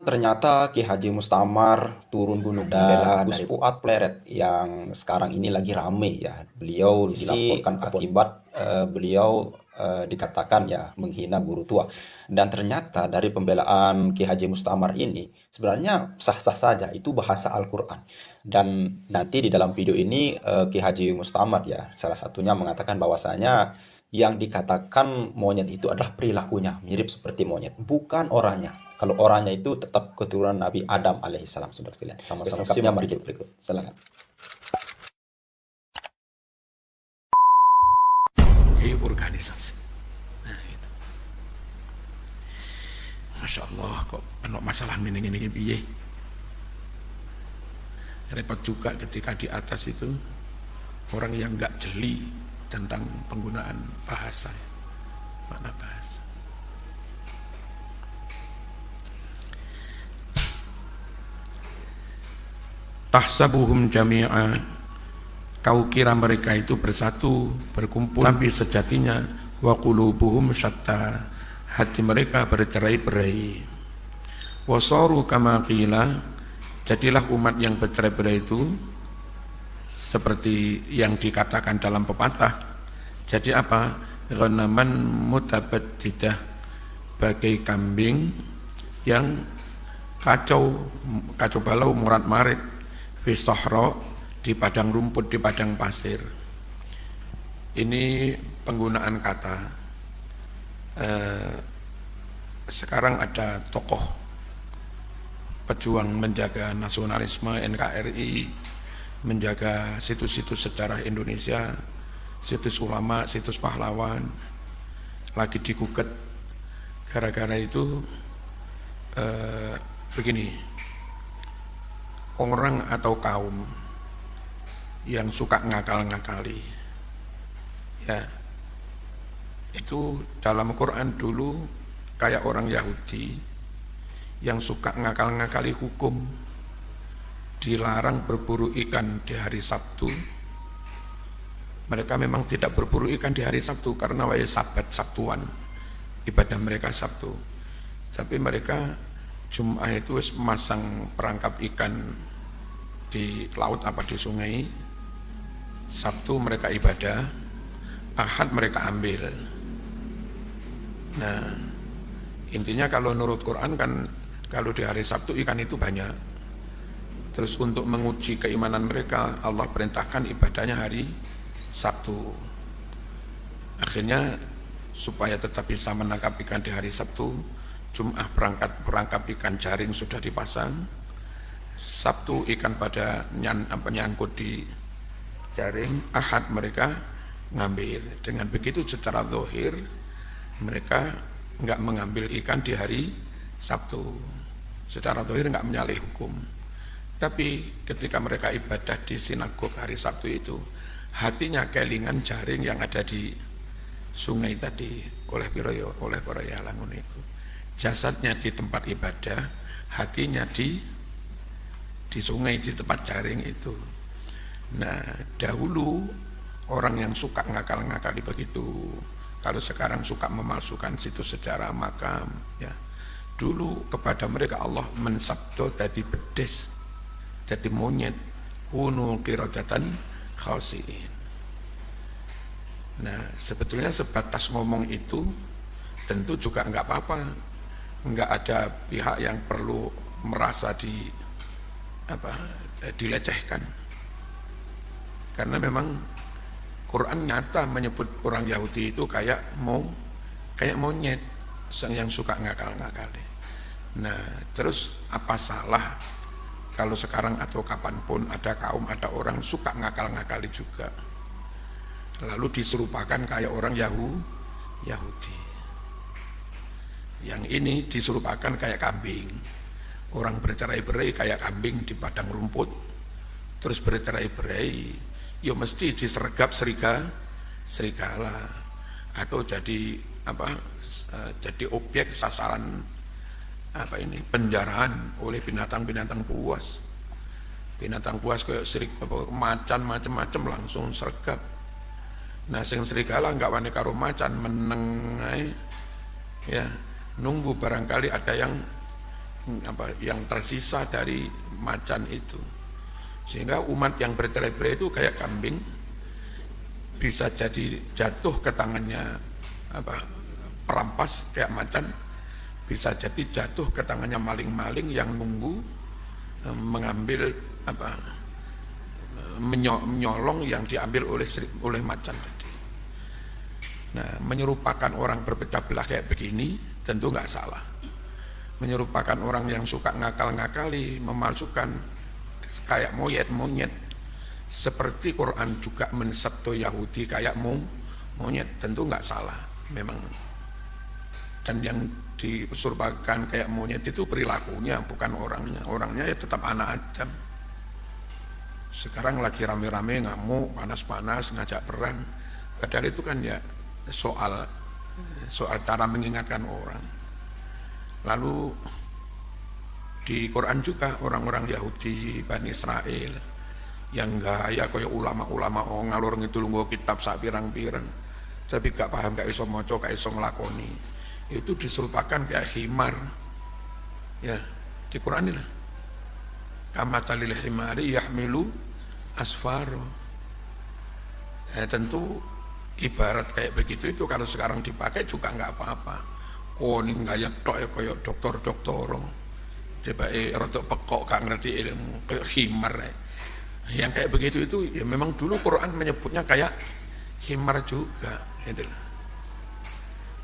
Ternyata Ki Haji Mustamar turun gunung dan Gus Fuad Pleret yang sekarang ini lagi rame ya. Beliau dilaporkan akibat beliau dikatakan ya menghina guru tua. Dan ternyata dari pembelaan Ki Haji Mustamar ini sebenarnya sah-sah saja, itu bahasa Al-Qur'an. Dan nanti di dalam video ini Ki Haji Mustamar ya salah satunya mengatakan bahwasanya yang dikatakan monyet itu adalah perilakunya, mirip seperti monyet, bukan orangnya. Kalau orangnya itu tetap keturunan Nabi Adam alaihissalam, saudara sekalian. Sama-sama simak mari kita berikut. Silakan. Organisasi. Nah, itu. Masya Allah, kok penuh masalah ini piye. Repot juga ketika di atas itu orang yang nggak jeli tentang penggunaan bahasa, makna bahasa. Tahsabuhum jami'a, kau kira mereka itu bersatu, berkumpul, tapi sejatinya wa qulubuhum syatta, hati mereka bercerai-berai. Wasaru kama qila, jadilah umat yang bercerai-berai itu seperti yang dikatakan dalam pepatah. Jadi apa? Ghanaman mutabaddidah, bagai kambing yang kacau balau murat-marit fi sahra, di padang rumput, di padang pasir. Ini penggunaan kata. Sekarang ada tokoh pejuang menjaga nasionalisme NKRI, menjaga situs-situs sejarah Indonesia, situs ulama, situs pahlawan, lagi digugat gara-gara itu begini, orang atau kaum yang suka ngakal-ngakali, ya, itu dalam Quran dulu kayak orang Yahudi yang suka ngakal-ngakali hukum, dilarang berburu ikan di hari Sabtu. Mereka memang tidak berburu ikan di hari Sabtu karena Sabat Sabtuan, ibadah mereka Sabtu. Tapi mereka Jum'ah itu masang perangkap ikan di laut apa di sungai. Sabtu mereka ibadah, Ahad mereka ambil. Nah, intinya kalau menurut Quran kan, kalau di hari Sabtu ikan itu banyak. Terus untuk menguji keimanan mereka, Allah perintahkan ibadahnya hari Sabtu. Akhirnya supaya tetap bisa menangkap ikan di hari Sabtu, Jum'ah perangkap ikan jaring sudah dipasang, Sabtu ikan pada nyangkut di jaring, Ahad mereka ngambil. Dengan begitu secara zahir mereka enggak mengambil ikan di hari Sabtu. Secara zahir enggak menyalahi hukum. Tapi ketika mereka ibadah di sinagog hari Sabtu itu, hatinya kelingan jaring yang ada di sungai tadi, oleh para yalangun itu. Jasadnya di tempat ibadah, hatinya di sungai, di tempat jaring itu. Nah, dahulu orang yang suka ngakal-ngakali begitu. Kalau sekarang suka memalsukan situs sejarah makam, ya. Dulu kepada mereka Allah mensabdo jadi bedes, jadi monyet, kunu qiradatan khasiin. Nah, sebetulnya sebatas ngomong itu tentu juga enggak apa-apa. Enggak ada pihak yang perlu merasa dilecehkan. Karena memang Quran nyata menyebut orang Yahudi itu kayak monyet yang suka ngakal-ngakali. Nah, terus apa salah kalau sekarang atau kapanpun ada kaum, ada orang suka ngakal-ngakali juga, lalu diserupakan kayak orang Yahudi. Yang ini diserupakan kayak kambing. Orang bercerai-berai kayak kambing di padang rumput, terus bercerai-berai, ya mesti disergap serigala atau jadi jadi objek sasaran penjaraan oleh binatang-binatang buas. Binatang buas kayak macan macam-macam langsung sergap. Nah, sing serigala enggak wani karo macan, meneng ae, ya, nunggu barangkali ada yang yang tersisa dari macan itu. Sehingga umat yang bertele-tele itu kayak kambing, bisa jadi jatuh ke tangannya perampas kayak macan, bisa jadi jatuh ke tangannya maling-maling yang nunggu mengambil menyolong yang diambil oleh macan tadi. Nah, menyerupakan orang berpecah belah kayak begini tentu nggak salah. Menyerupakan orang yang suka ngakal-ngakali, memalsukan kayak monyet-monyet, seperti Quran juga mensabto Yahudi kayak monyet, tentu nggak salah memang. Dan yang diusurpakan kayak monyet itu perilakunya, bukan orangnya. Orangnya ya tetap anak Adam. Sekarang lagi rame-rame ngamuk, panas-panas, ngajak perang. Padahal itu kan ya soal cara mengingatkan orang. Lalu di Quran juga orang-orang Yahudi, Bani Israel yang gaya kaya ulama-ulama ngalur ngidul nggo kitab sak pirang-pirang, tapi gak paham, gak iso maca, gak iso nglakoni. Itu diserupakan kayak himar. Ya, di Quran ini lah. Kama talil himari yahmilu asfaro. Tentu ibarat kayak begitu itu kalau sekarang dipakai juga nggak apa-apa. Koning gaya tok ya kayak dokter-dokter. Coba rotok pekok gak ngerti ilmu kayak himar. Yang kayak begitu itu ya memang dulu Quran menyebutnya kayak himar juga, gitu.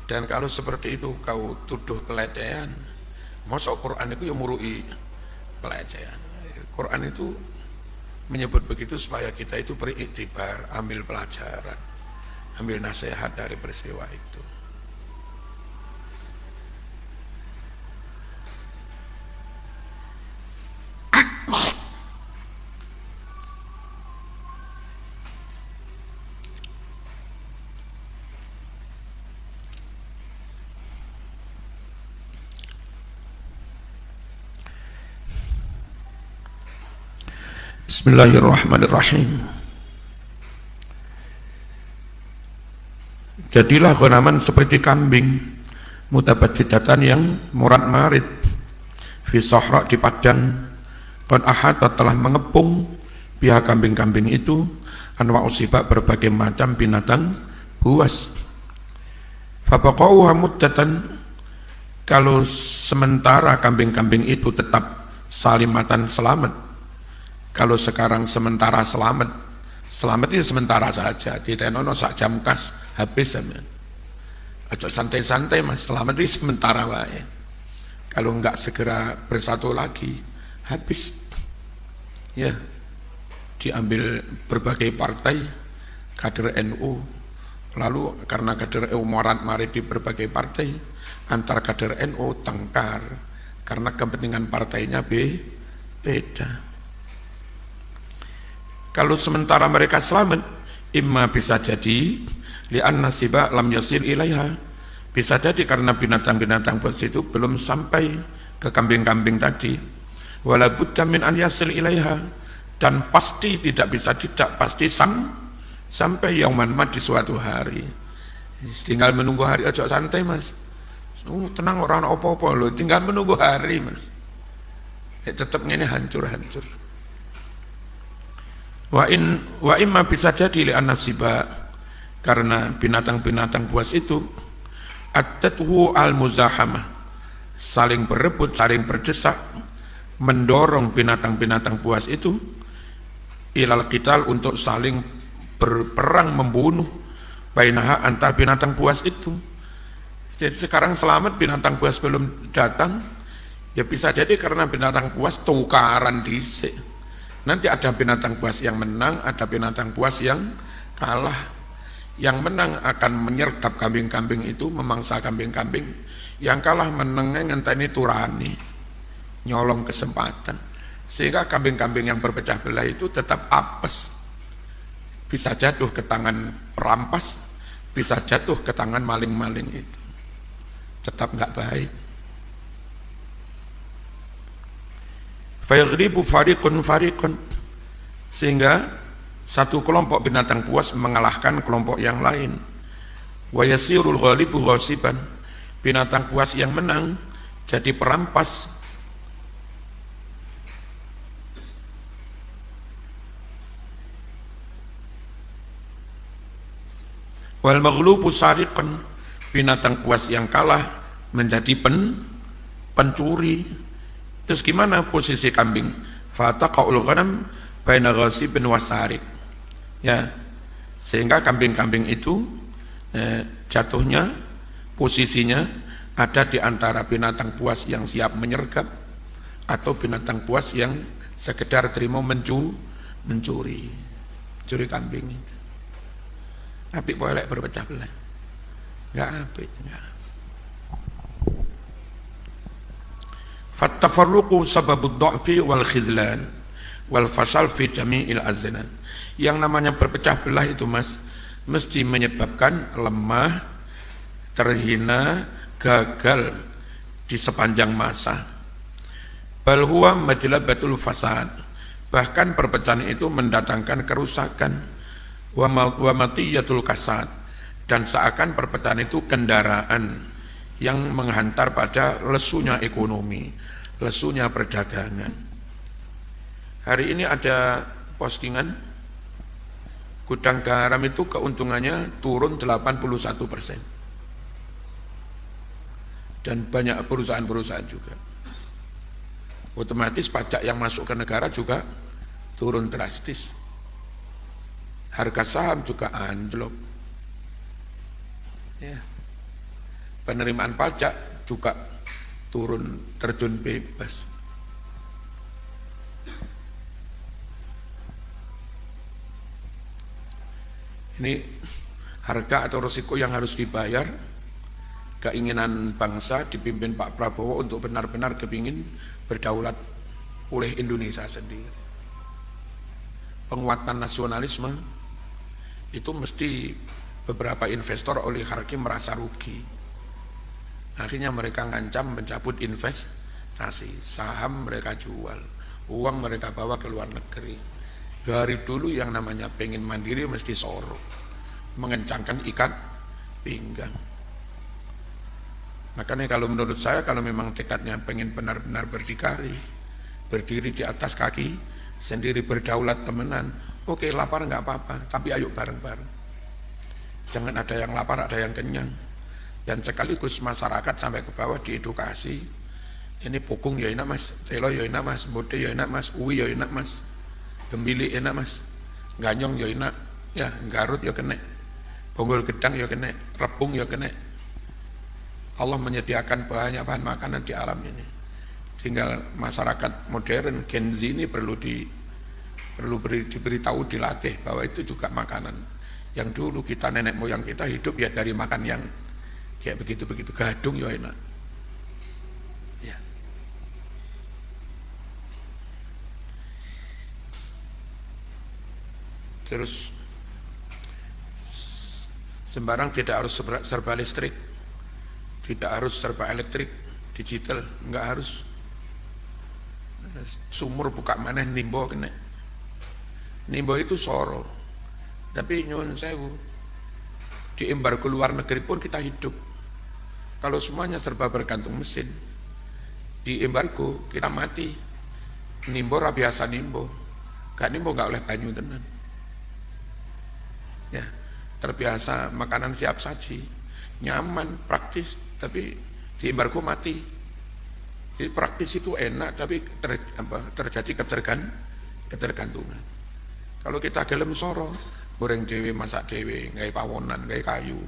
Dan kalau seperti itu kau tuduh pelecehan, masa Quran itu yang murui pelecehan. Quran itu menyebut begitu supaya kita itu beriktibar, ambil pelajaran, ambil nasihat dari peristiwa itu. Bismillahirrahmanirrahim. Jadilah ghanaman seperti kambing, mutabadzidatan yang murad marid, fi sahra di padang, qad ahata telah mengepung pihak kambing-kambing itu anwa usibak berbagai macam binatang buas. Fabaqauha muddatan, kalau sementara kambing-kambing itu tetap salimatan selamat. Kalau sekarang sementara selamat itu sementara saja, ditenono sak jam kas habis sama. Aja santai-santai Mas, selamat itu sementara wae. Kalau enggak segera bersatu lagi, habis. Ya, diambil berbagai partai, kader NU. Lalu karena kader NU marit di berbagai partai, antar kader NU tengkar karena kepentingan partainya beda. Kalau sementara mereka selamat, imma bisa jadi li'anna siba lam yasil ilaiha, bisa jadi karena binatang-binatang buas itu belum sampai ke kambing-kambing tadi. Wala budda min an yasil ilaiha, dan pasti pasti sampai yauman ma di suatu hari. Tinggal menunggu hari aja santai Mas. Tenang orang apa-apa loh, tinggal menunggu hari Mas. Tetap ngene hancur-hancur. Wa imma bisa jadi li'anna siba, karena binatang-binatang buas itu attatuhu al-muzahamah, saling berebut, saling berdesak, mendorong binatang-binatang buas itu ilal qital, untuk saling berperang membunuh bainaha, antar binatang buas itu. Jadi sekarang selamat, binatang buas belum datang, ya bisa jadi karena binatang buas tukaran dhisik. Nanti ada binatang buas yang menang, ada binatang buas yang kalah. Yang menang akan menyergap kambing-kambing itu, memangsa kambing-kambing. Yang kalah menengnya ngenteni turani, nyolong kesempatan. Sehingga kambing-kambing yang berpecah belah itu tetap apes. Bisa jatuh ke tangan perampas, bisa jatuh ke tangan maling-maling itu. Tetap nggak baik. Fayaghribu fariqun, sehingga satu kelompok binatang buas mengalahkan kelompok yang lain. Wa yasirul ghalibu ghasiban, binatang buas yang menang jadi perampas Wal maghlubu sariqan, binatang buas yang kalah menjadi pencuri. Terus gimana posisi kambing? Fataqaul ghanam baina ghasibin wasariq. Ya. Sehingga kambing-kambing itu jatuhnya posisinya ada di antara binatang buas yang siap menyergap atau binatang buas yang sekedar terima mencuri kambing itu. Apik boleh berpecah belah. Enggak apik, enggak. Fattafarruqu sababud dha'fi wal khizlan wal fasal fi jami'il aznan. Yang namanya berpecah belah itu Mas, mesti menyebabkan lemah, terhina, gagal di sepanjang masa. Bal huwa majlabatul fasad. Bahkan perpecahan itu mendatangkan kerusakan. Wa matiyatul kasad. Dan seakan perpecahan itu kendaraan yang menghantar pada lesunya ekonomi, lesunya perdagangan. Hari ini ada postingan gudang garam itu keuntungannya turun 81%. Dan banyak perusahaan-perusahaan juga. Otomatis pajak yang masuk ke negara juga turun drastis. Harga saham juga anjlok. Ya. Penerimaan pajak juga turun, terjun bebas. Ini harga atau risiko yang harus dibayar. Keinginan bangsa dipimpin Pak Prabowo untuk benar-benar kepingin berdaulat oleh Indonesia sendiri. Penguatan nasionalisme itu mesti beberapa investor oligarki merasa rugi. Akhirnya mereka ngancam mencabut investasi, saham mereka jual, uang mereka bawa ke luar negeri. Dari dulu yang namanya pengen mandiri mesti sorok, mengencangkan ikat pinggang. Makanya kalau menurut saya, kalau memang tekadnya pengen benar-benar berdikari, berdiri di atas kaki sendiri, berdaulat temenan, oke, lapar nggak apa-apa, tapi ayo bareng-bareng. Jangan ada yang lapar, ada yang kenyang. Dan sekaligus masyarakat sampai ke bawah diedukasi. Ini pukung ya enak Mas, telo ya enak Mas, mode ya enak Mas, uwi ya enak Mas, gembili enak Mas, ganyong ya enak, ya garut ya kena, bonggol gedang ya kena, rebung ya kena. Allah menyediakan banyak bahan makanan di alam ini. Tinggal masyarakat modern Gen Z ini perlu diberitahu, dilatih bahwa itu juga makanan. Yang dulu kita nenek moyang kita hidup ya dari makan yang kayak begitu-begitu, gadung ya enak. Ya. Terus sembarang tidak harus serba listrik. Tidak harus serba elektrik, digital, enggak harus. Sumur buka maneh nimbo kena. Nimbo itu soro. Tapi nyuwun sewu, di embargo luar negeri pun kita hidup. Kalau semuanya serba bergantung mesin, di embargo kita mati. Nimbo ra biasa nimbo. Gak nimbo gak oleh banyu tenan. Ya, terbiasa makanan siap saji, nyaman, praktis, tapi di embargo mati. Jadi praktis itu enak, tapi terjadi ketergantungan. Kalau kita gelem soro, goreng dewe, masak dewe, gawe pawonan, gawe kayu.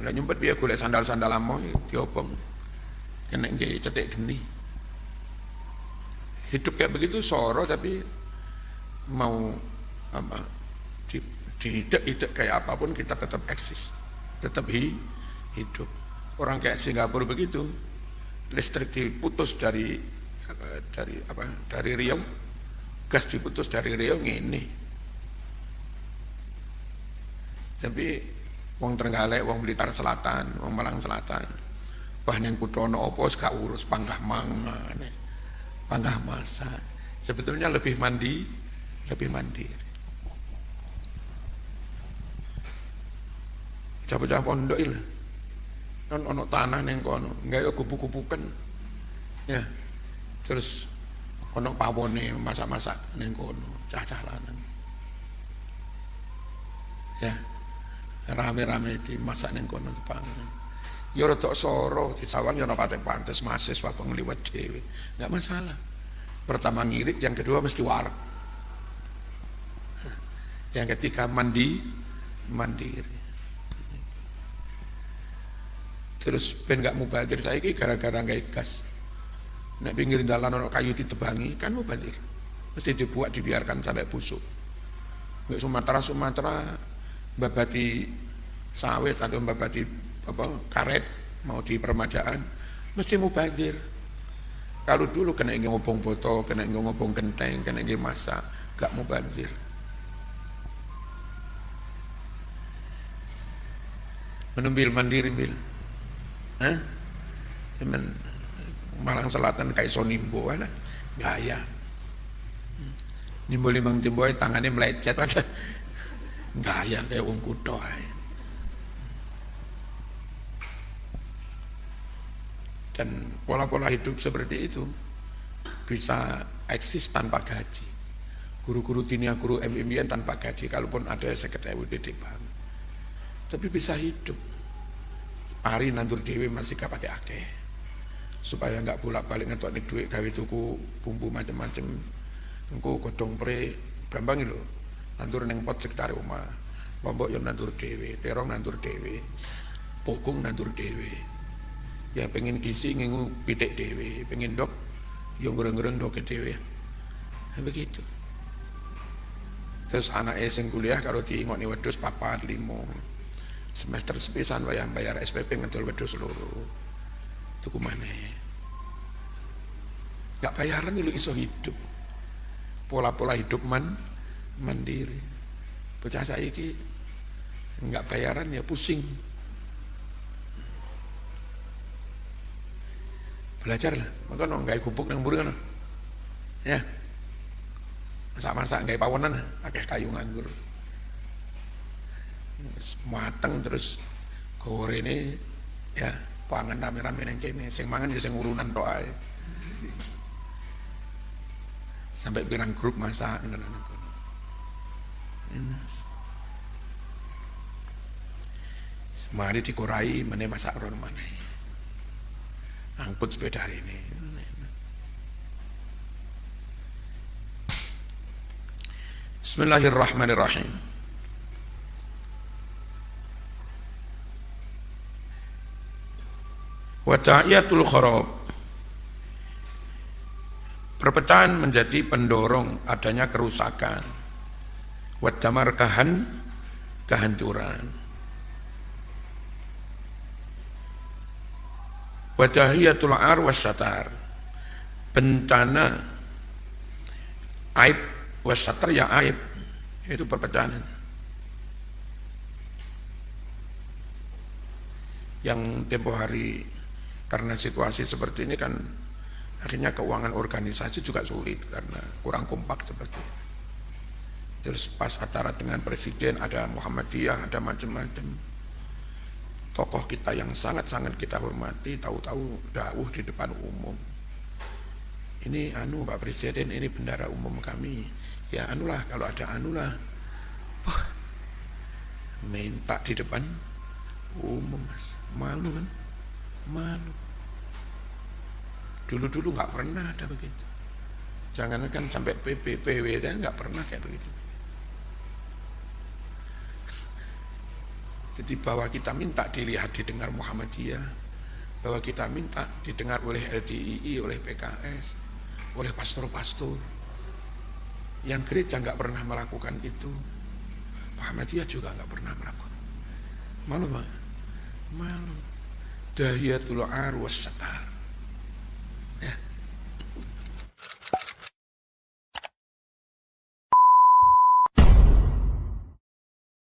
Lah nyumpet piye golek sandal-sandal amo diobong. Kena nggih cetek geni. Hidup kayak begitu soro, tapi mau dihidup kayak apapun kita tetap eksis, tetap hidup. Orang kayak Singapura begitu, listrik diputus dari Riau, gas diputus dari Riau ngene. Tapi wong Trenggalek, wong Blitar Selatan, wong Malang Selatan, bah ning kutono apa gak urus panggah mangan, panggah masak. Sebetulnya lebih mandiri. Coba-coba pondok lah. Kan ono tanah ning kono, gawe kupu-kupuken. Ya. Terus ono pawone masak-masak ning kono, cah-cah lanang. Ya. rame-rame dimasak ning kono dipangan. Ya rada soro disawang ya ora pate pantes mahasiswa kok ngliwat dhewe. Enggak masalah. Pertama ngirit, yang kedua mesti wareg. Yang ketiga mandiri. Terus ben gak mubazir saiki gara-gara gawe gas. Nek pinggir dalan ana kayu ditebangi kan mubazir. Mesti dibuat dibiarkan sampai busuk. Nek Sumatera babati sawit atau babati karet mau di permajaan mesti mubazir. Kalau dulu kena ingin ngobong botol, kena ingin ngobong genteng, kena ingin masak, gak mubazir. Menumbil mandiri bil. Malang Selatan kayak sonimbo lah, gaya. Nimbo limang timbo tangannya melecet ada, gaya kayak wong kutho. Dan pola-pola hidup seperti itu bisa eksis tanpa gaji. Guru-guru dinia, guru MIM tanpa gaji, kalaupun ada 50.000 di depan, tapi bisa hidup. Hari nandur dewe masih kapate akeh, supaya nggak bolak-balik ngetok nih duit gawe tuku bumbu macam-macam. Engko godhong pre gampang lho, nandur neng pot sekitar rumah. Lombok yo nandur dewe, terong nandur dewe, pokung nandur dewe. Ya pengen gizi ngingu pitik dewe, pengen dok yo ngereng-ngereng dok dewe. Nah, begitu. Terus anak sing kuliah karo diingokne wedhus 4, 5. Semester sepisan bayar SPP ngedol wedhus loro. Tuku maneh. Gak bayaran itu iso hidup. Pola-pola hidup mandiri. Bocah saiki enggak bayaran ya pusing. Belajarlah, maka nong gawe gubuk nang mburi kana. Ya. Masak-masak gawe pawonan, akeh kayu nganggur. Mateng terus gorene ya pangan rame-rame nang kene, sing mangan ya sing urunan tok ae. Sampai pirang grup masak ngono kono. Mari dikurai meneh masak ron maneh. Angkut sepeda hari ini. Bismillahirrahmanirrahim. Wada'iyatul kharab. Perpecahan menjadi pendorong adanya kerusakan. Wadamar kehancuran. Wadahiyatul ar wasyatar. Bencana aib wasyatar ya aib. Itu perpecahan. Yang tempo hari karena situasi seperti ini kan akhirnya keuangan organisasi juga sulit karena kurang kompak seperti itu. Terus pas acara dengan presiden ada Muhammadiyah, ada macam-macam tokoh kita yang sangat-sangat kita hormati, tahu-tahu dawuh di depan umum. Ini Pak Presiden, ini bendara umum kami. Ya anulah, kalau ada anulah. Wah, minta di depan umum, Mas. Malu kan? Malu. Dulu-dulu nggak pernah ada begitu. Jangankan sampai PPPW saya nggak pernah kayak begitu. Jadi bahwa kita minta dilihat didengar Muhammadiyah, bahwa kita minta didengar oleh LDII, oleh PKS, oleh pastor-pastor. Yang gereja nggak pernah melakukan itu, Muhammadiyah juga nggak pernah melakukan. Malu Bang? Malu. Dahiyatul ar wasyatar.